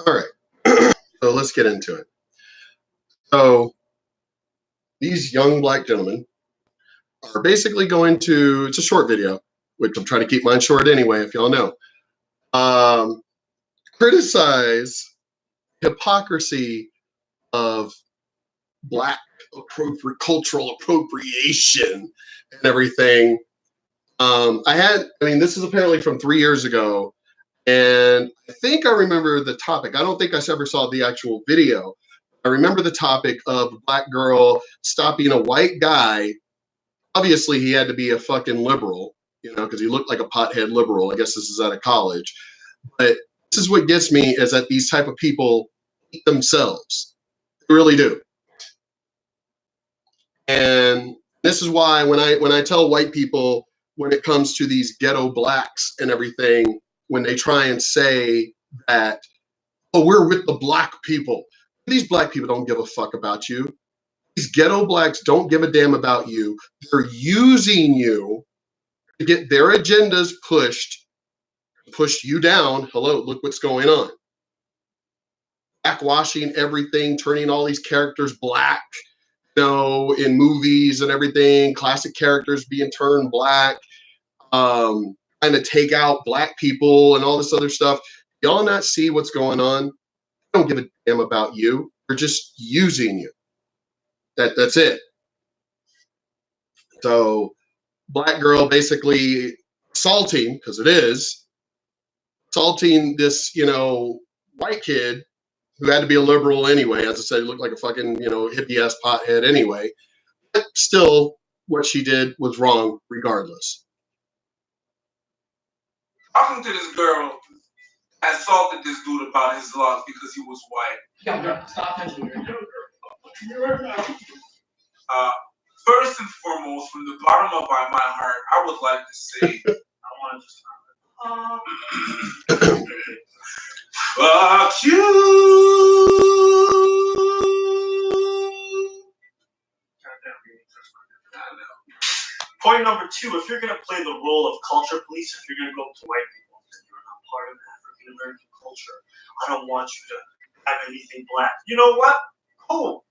All right. So let's get into it. So these young black gentlemen are basically going to, it's a short video, which I'm trying to keep mine short anyway, if y'all know. Criticize hypocrisy of black cultural appropriation and everything. This is apparently from 3 years ago, and I think I remember the topic. I don't think I ever saw the actual video. I remember the topic of a black girl stopping a white guy. Obviously, he had to be a fucking liberal, because he looked like a pothead liberal. I guess this is out of college. But this is what gets me, is that these type of people eat themselves. They really do. And this is why when I tell white people, when it comes to these ghetto blacks and everything, when they try and say that, oh, we're with the black people. These black people don't give a fuck about you. These ghetto blacks don't give a damn about you. They're using you to get their agendas pushed, push you down. Hello, look what's going on. Blackwashing everything, turning all these characters black, in movies and everything, classic characters being turned black, trying to take out black people and all this other stuff. Y'all not see what's going on? They don't give a damn about you. They're just using you. That's it. So black girl basically assaulting, because it is, assaulting this, white kid who had to be a liberal anyway. As I said, he looked like a fucking, hippie-ass pothead anyway. But still, what she did was wrong regardless. Talking to this girl assaulted this dude about his locks because he was white. First and foremost, from the bottom of my heart, I would like to say, fuck you. Point number 2, if you're going to play the role of culture police, if you're going to go to white people, and you're not part of African American culture, I don't want you to have anything black. You know what? Cool.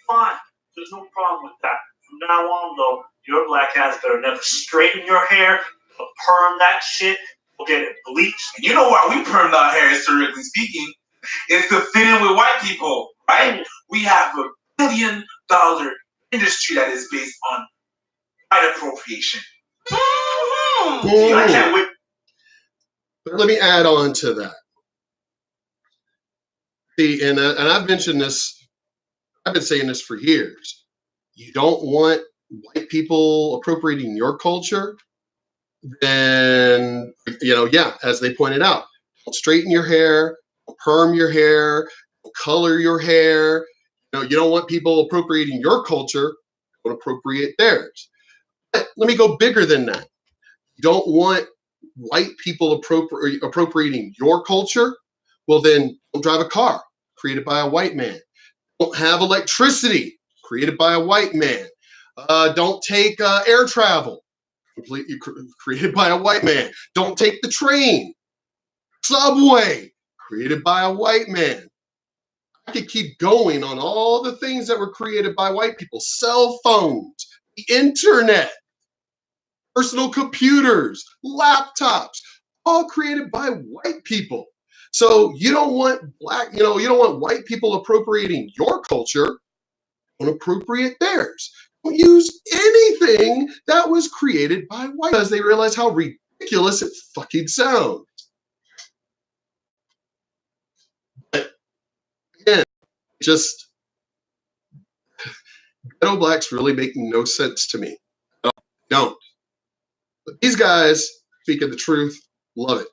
Fine. There's no problem with that. From now on, though, your black ass better never straighten your hair, perm that shit, or get it bleached. You know why we permed our hair, historically speaking? It's to fit in with white people, right? We have $1 billion industry that is based on white appropriation. I can't wait. But let me add on to that. See, and I've mentioned this, I've been saying this for years. You don't want white people appropriating your culture, then, as they pointed out, don't straighten your hair, don't perm your hair, don't color your hair. You don't want people appropriating your culture, don't appropriate theirs. But let me go bigger than that. You don't want white people appropriating your culture? Well, then don't drive a car created by a white man. Don't have electricity created by a white man. Don't take air travel completely created by a white man. Don't take the train. Subway created by a white man. I could keep going on all the things that were created by white people. Cell phones, the internet, personal computers, laptops, all created by white people. So you don't want you don't want white people appropriating your culture. Don't appropriate theirs. Don't use anything that was created by white, because they realize how ridiculous it fucking sounds. But again, just ghetto blacks really make no sense to me. Don't. But these guys, speaking the truth, love it.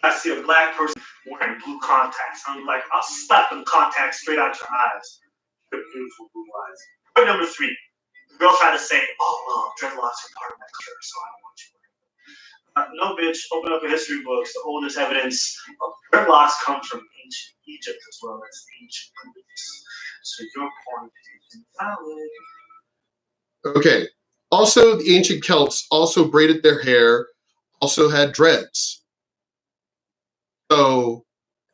I see a black person wearing blue contacts. I'm like, I'll slap them contacts straight out your eyes. Your beautiful blue eyes. Point number 3. The girl tried to say, oh, well, dreadlocks are part of my culture, so I don't want you wearing them. No, bitch. Open up your history books. The oldest evidence of dreadlocks comes from ancient Egypt as well as ancient Greece. So your point is invalid. Okay. Also, the ancient Celts also braided their hair, also had dreads. So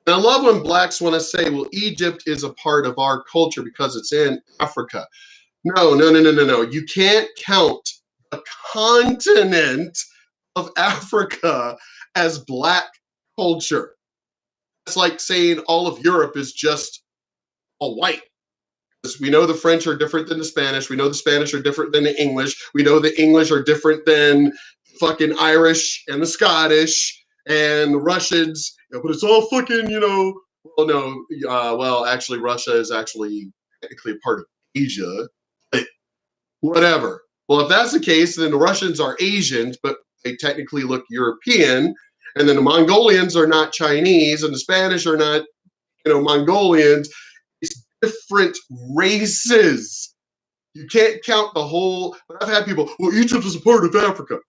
And I love when blacks want to say, well, Egypt is a part of our culture because it's in Africa. No. You can't count the continent of Africa as black culture. It's like saying all of Europe is just all white. Because we know the French are different than the Spanish. We know the Spanish are different than the English. We know the English are different than fucking Irish and the Scottish and the Russians. But it's all fucking, well, no. Well, actually, Russia is actually technically a part of Asia. But whatever. Well, if that's the case, then the Russians are Asians, but they technically look European. And then the Mongolians are not Chinese, and the Spanish are not, Mongolians. It's different races. You can't count the whole. I've had people, well, Egypt is a part of Africa.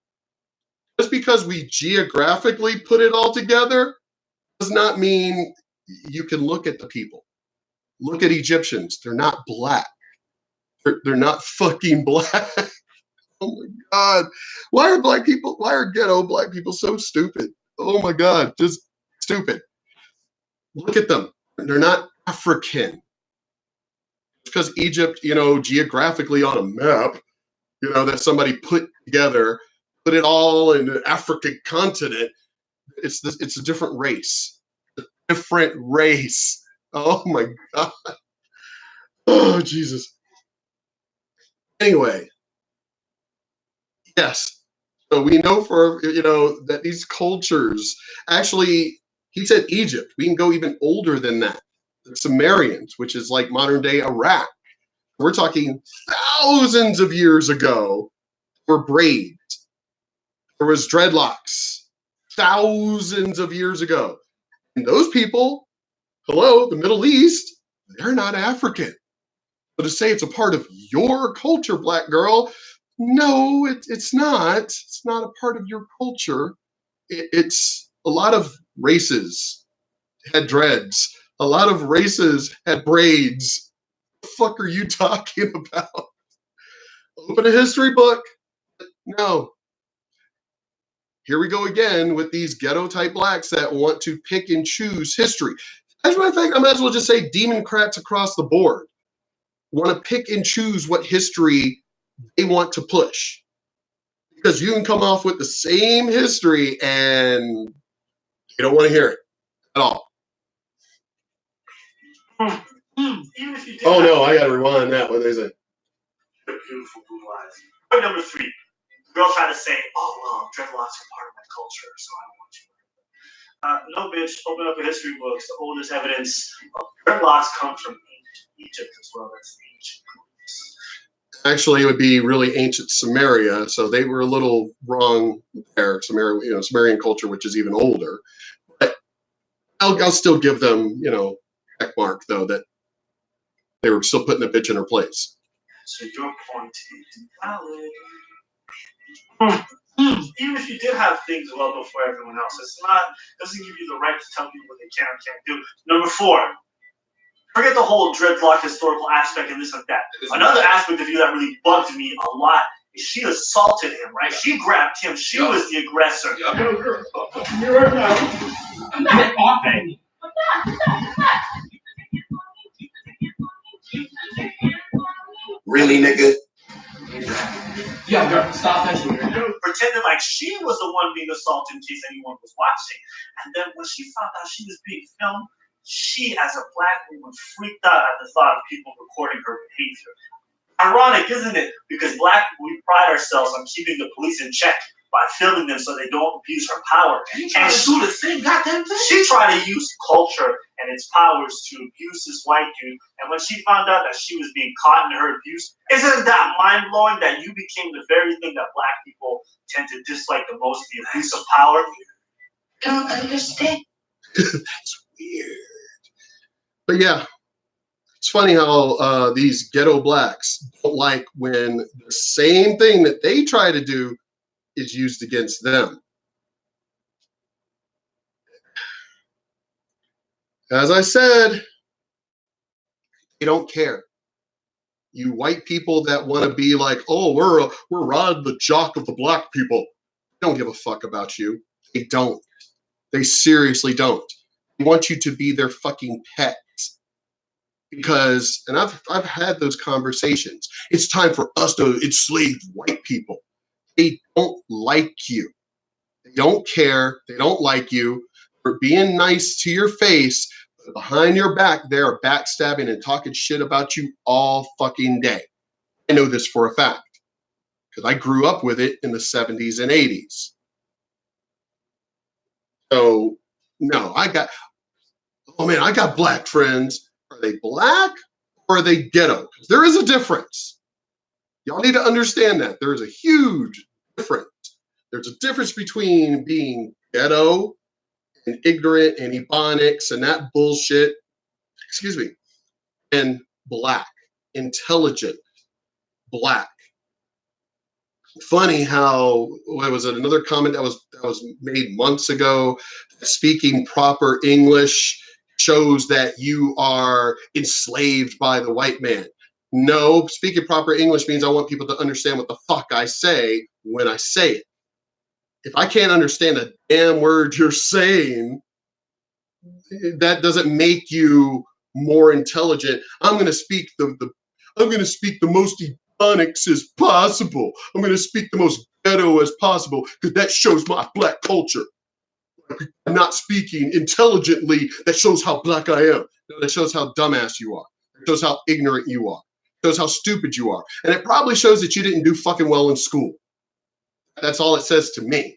Just because we geographically put it all together does not mean you can look at the people. Look at Egyptians. They're not black. They're not fucking black. Oh my God. Why are ghetto black people so stupid? Oh my God, just stupid. Look at them. They're not African. Because Egypt, geographically on a map, that somebody put together, put it all in the African continent, it's a different race. A different race. Oh my God. Oh, Jesus. Anyway. Yes. So we know that these cultures, actually, he said Egypt. We can go even older than that. The Sumerians, which is like modern day Iraq. We're talking thousands of years ago, were braids. There was dreadlocks thousands of years ago. And those people, the Middle East, they're not African. So to say it's a part of your culture, black girl, no, it's not. It's not a part of your culture. It's a lot of races had dreads. A lot of races had braids. What the fuck are you talking about? Open a history book. No. Here we go again with these ghetto type blacks that want to pick and choose history. As a matter of fact, I might as well just say Democrats across the board want to pick and choose what history they want to push. Because you can come off with the same history and you don't want to hear it at all. Oh no, I gotta rewind that. What they say? Beautiful blue eyes. Point number 3. The girl tried to say, oh, well, dreadlocks are part of my culture, so I don't want you. No, bitch, open up your history books. The oldest evidence of dreadlocks comes from ancient Egypt as well as ancient Greece. Actually, it would be really ancient Sumeria, so they were a little wrong there. Sumerian culture, which is even older. But I'll still give them, check mark though that they were still putting the bitch in her place. So your point is valid. Even if you did have things well before everyone else, doesn't give you the right to tell people what they can or can't do. Number 4, forget the whole dreadlock historical aspect and this and that. Another aspect of you that really bugged me a lot is she assaulted him, right? She grabbed him. She was the aggressor. You're not. I'm not talking. Really, nigga? Yeah, girl, stop that shit. Pretending like she was the one being assaulted in case anyone was watching. And then when she found out she was being filmed, she, as a black woman, freaked out at the thought of people recording her behavior. Ironic, isn't it? Because we pride ourselves on keeping the police in check by filming them so they don't abuse her power. And she do the same goddamn thing. She tried to use culture and its powers to abuse this white dude. And when she found out that she was being caught in her abuse, isn't that mind-blowing that you became the very thing that black people tend to dislike the most, the abuse of power? Don't understand. That's weird. But yeah, it's funny how these ghetto blacks don't like when the same thing that they try to do is used against them. As I said, they don't care. You white people that want to be like, oh, we're Rod the jock of the black people. They don't give a fuck about you. They don't. They seriously don't. They want you to be their fucking pet. Because, and I've had those conversations. It's time for us to enslave white people. They don't like you. They don't care. They don't like you. For being nice to your face, but behind your back, they are backstabbing and talking shit about you all fucking day. I know this for a fact because I grew up with it in the 70s and 80s. So, no, I got black friends. Are they black or are they ghetto? There is a difference. Y'all need to understand that. There is a huge difference. There's a difference between being ghetto and ignorant and ebonics and that bullshit, and black, intelligent, black. Funny how, what was it, another comment that was made months ago, speaking proper English shows that you are enslaved by the white man. No, speaking proper English means I want people to understand what the fuck I say when I say it. If I can't understand a damn word you're saying, that doesn't make you more intelligent. I'm going to speak the most ebonics as possible. I'm going to speak the most ghetto as possible because that shows my black culture. I'm not speaking intelligently. That shows how black I am. That shows how dumbass you are. It shows how ignorant you are. It shows how stupid you are. And it probably shows that you didn't do fucking well in school. That's all it says to me.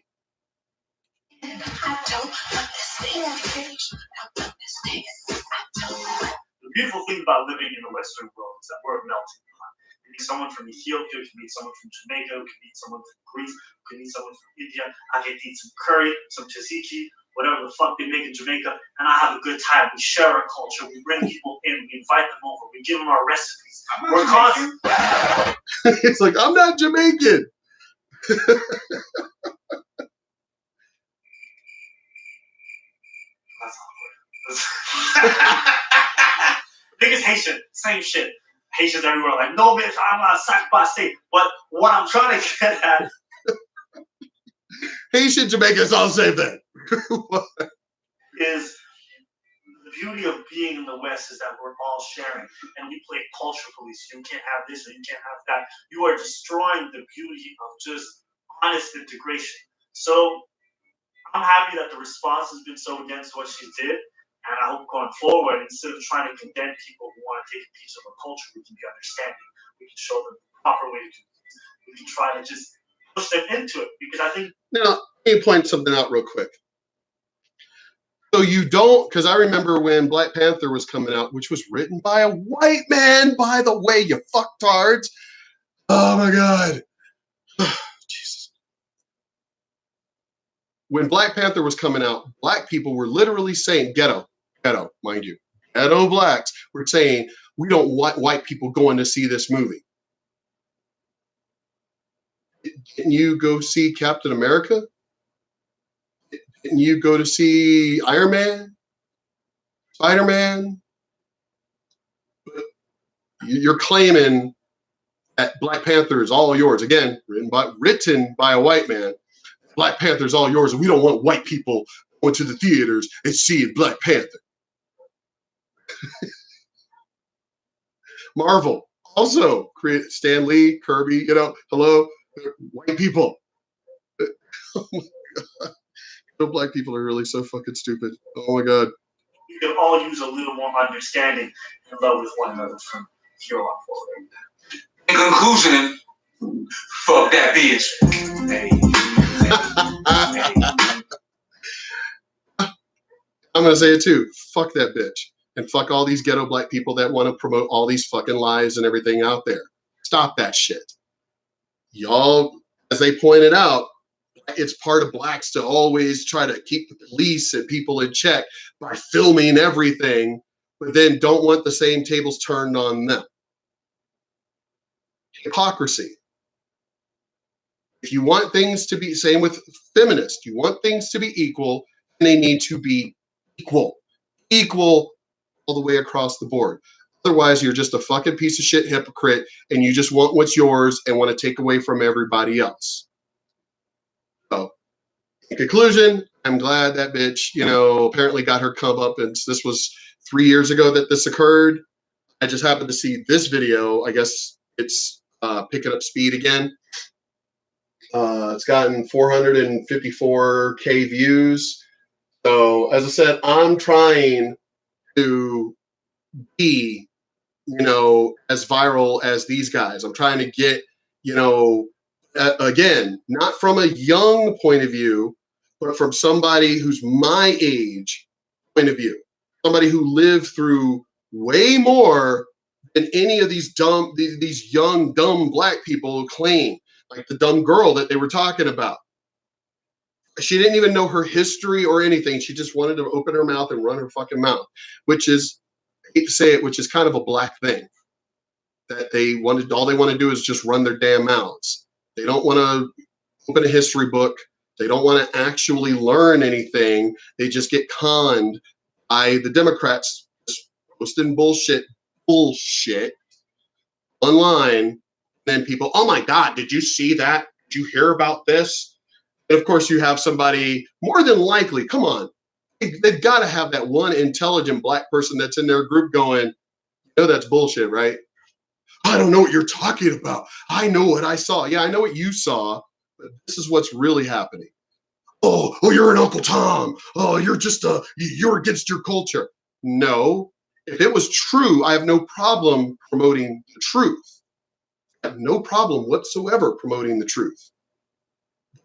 The beautiful thing about living in the Western world is that we're a melting pot. You can meet someone from Ethiopia, you can meet someone from Jamaica, you can meet someone from Greece, you can meet someone from India. I can eat some curry, some tzatziki, whatever the fuck they make in Jamaica, and I have a good time. We share our culture, we bring people in, we invite them over, we give them our recipes. We're constant. It's like, I'm not Jamaican. That's awkward. Biggest Haitian, same shit. Haitians everywhere like, no bitch, I'm not sacrificing. But what I'm trying to get at Haitian, Jamaica, it's all the same thing. is the beauty of being in the West is that we're all sharing and we play culture police. You can't have this or you can't have that. You are destroying the beauty of just honest integration. So I'm happy that the response has been so against what she did. And I hope going forward, instead of trying to condemn people who want to take a piece of our culture, we can be understanding. We can show them the proper way to do things. We can try to just push them into it. Because I think... Now, let me point something out real quick. So you don't, because I remember when Black Panther was coming out, which was written by a white man, by the way, you fucktards. Oh my God. Jesus. When Black Panther was coming out, black people were literally saying, ghetto, mind you, ghetto blacks were saying, we don't want white people going to see this movie. Didn't you go see Captain America? Didn't you go to see Iron Man? Spider-Man? You're claiming that Black Panther is all yours. Again, written by a white man. Black Panther is all yours, and we don't want white people going to the theaters and seeing Black Panther. Marvel also created Stan Lee, Kirby, hello, white people. Oh my God. Black people are really so fucking stupid. Oh my God. We can all use a little more understanding and love with one another from here on forward. In conclusion, fuck that bitch. I'm gonna say it too. Fuck that bitch. And fuck all these ghetto black people that want to promote all these fucking lies and everything out there. Stop that shit. Y'all, as they pointed out, it's part of blacks to always try to keep the police and people in check by filming everything, but then don't want the same tables turned on them. Hypocrisy. If you want things to be, same with feminists, you want things to be equal, and they need to be equal. Equal all the way across the board. Otherwise, you're just a fucking piece of shit hypocrite, and you just want what's yours and want to take away from everybody else. So, in conclusion, I'm glad that bitch, apparently got her comeuppance. This was 3 years ago that this occurred. I just happened to see this video. I guess it's picking up speed again. It's gotten 454K views. So as I said, I'm trying to be, as viral as these guys. I'm trying to get, again, not from a young point of view, but from somebody who's my age point of view. Somebody who lived through way more than any of these young, dumb black people claim. Like the dumb girl that they were talking about. She didn't even know her history or anything. She just wanted to open her mouth and run her fucking mouth, which is, I hate to say it, which is kind of a black thing. That all they want to do is just run their damn mouths. They don't want to open a history book. They don't want to actually learn anything. They just get conned by the Democrats just posting bullshit online. Then people, oh my God, did you see that? Did you hear about this? And of course, you have somebody more than likely, come on, they've got to have that one intelligent black person that's in their group going, that's bullshit, right? I don't know what you're talking about. I know what I saw. Yeah, I know what you saw, but this is what's really happening. Oh, you're an Uncle Tom. Oh, you're against your culture. No, if it was true, I have no problem promoting the truth. I have no problem whatsoever promoting the truth.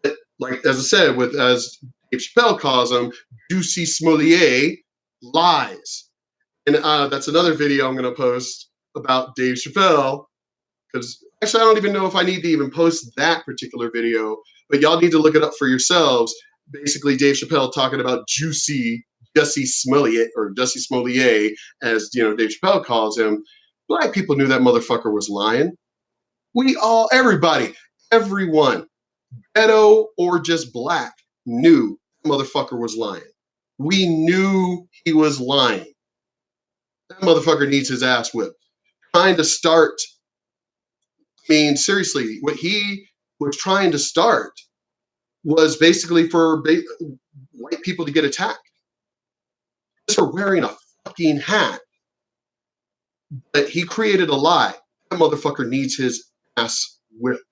But like, as I said, as Dave Chappelle calls them, juicy sommelier lies. And that's another video I'm going to post about Dave Chappelle, because actually I don't even know if I need to even post that particular video, but y'all need to look it up for yourselves. Basically, Dave Chappelle talking about Jussie Smollett, as Dave Chappelle calls him. Black people knew that motherfucker was lying. Everyone, ghetto or just black, knew the motherfucker was lying. We knew he was lying. That motherfucker needs his ass whipped. Trying to start, seriously, what he was trying to start was basically for white people to get attacked. Just for wearing a fucking hat. But he created a lie. That motherfucker needs his ass whipped.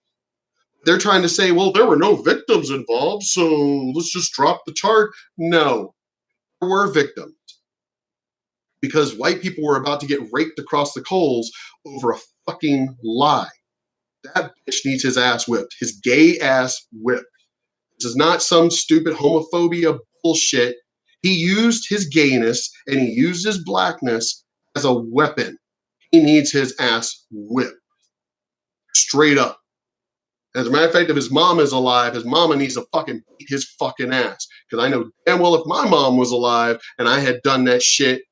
They're trying to say, well, there were no victims involved, so let's just drop the charge. No, there were victims. Because white people were about to get raked across the coals over a fucking lie. That bitch needs his ass whipped. His gay ass whipped. This is not some stupid homophobia bullshit. He used his gayness and he used his blackness as a weapon. He needs his ass whipped. Straight up. As a matter of fact, if his mom is alive, his mama needs to fucking beat his fucking ass. Because I know damn well if my mom was alive and I had done that shit,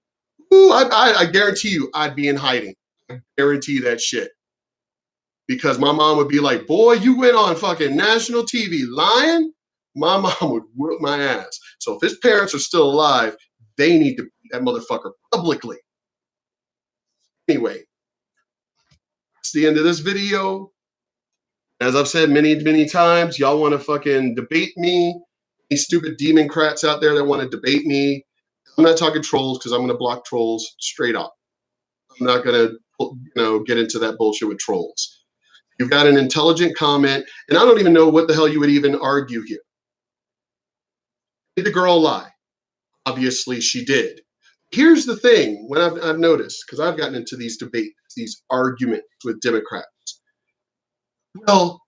I guarantee you I'd be in hiding. I guarantee that shit. Because my mom would be like, boy, you went on fucking national TV lying? My mom would whip my ass. So if his parents are still alive, they need to beat that motherfucker publicly. Anyway, that's the end of this video. As I've said many, many times, y'all want to fucking debate me. These stupid democrats out there that want to debate me. I'm not talking trolls because I'm going to block trolls straight up. I'm not going to, get into that bullshit with trolls. You've got an intelligent comment, and I don't even know what the hell you would even argue here. Did the girl lie? Obviously she did. Here's the thing, when I've noticed, because I've gotten into these debates, these arguments with Democrats. Well,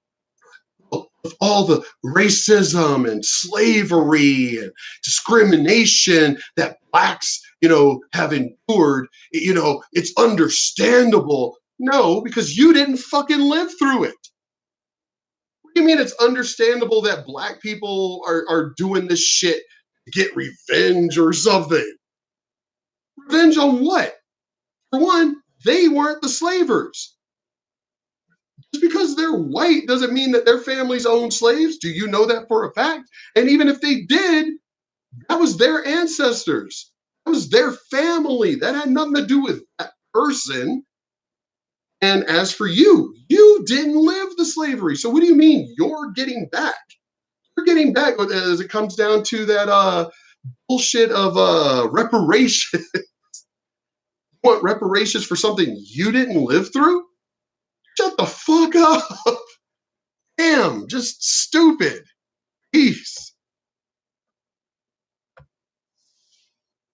of all the racism and slavery and discrimination that blacks, have endured, it's understandable. No, because you didn't fucking live through it. What do you mean it's understandable that black people are doing this shit to get revenge or something? Revenge on what? For one, they weren't the slavers. Just because they're white doesn't mean that their families owned slaves. Do you know that for a fact? And even if they did, that was their ancestors. That was their family. That had nothing to do with that person. And as for you, you didn't live the slavery. So what do you mean you're getting back? we're getting back as it comes down to that bullshit of reparation. Want reparations for something you didn't live through? Shut the fuck up. Damn, just stupid.